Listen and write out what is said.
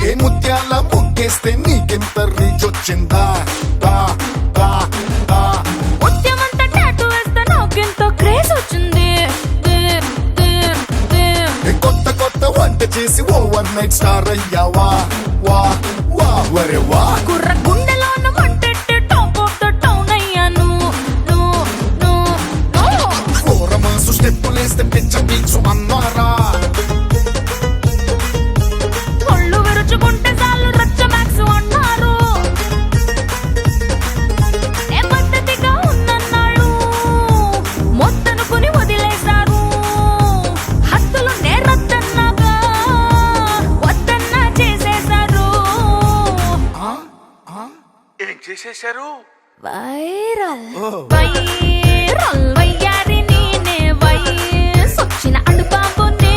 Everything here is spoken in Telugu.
ఏ ముత్యాల ముగ్గేస్తే నీకెంత రీచ్ వచ్చిందా దా దా దా ముత్యమంతా టాటూ వేస్తే నాకెంతో క్రేజ్ వచ్చింది కొత్త కొత్త వంట చేసి ఓవర్ నైట్ స్టార్ అయ్యావా వా వా వరే వా కుర్ర గుండెలోన మంటెట్టి టాప్ ఆఫ్ ద టౌన్ అయ్యాను ఫోరమాసు స్టెప్పులేస్తే పిచ్చ పీచు అన్నారా ఒళ్ళు విరుచుకుంటే చాలు రచ్చ మ్యాక్స్ అన్నారు ఏ పద్ధతిగా ఉందన్నాడు మొత్తనుకుని వదిలేశారు హద్దులు నేరద్దన్నాగా వద్దన్నా చేసేశారు ఏం చేసేశారు? వైరల్ వైరల్ వయ్యారి నేనే వయసొచ్చిన అడుబాబునే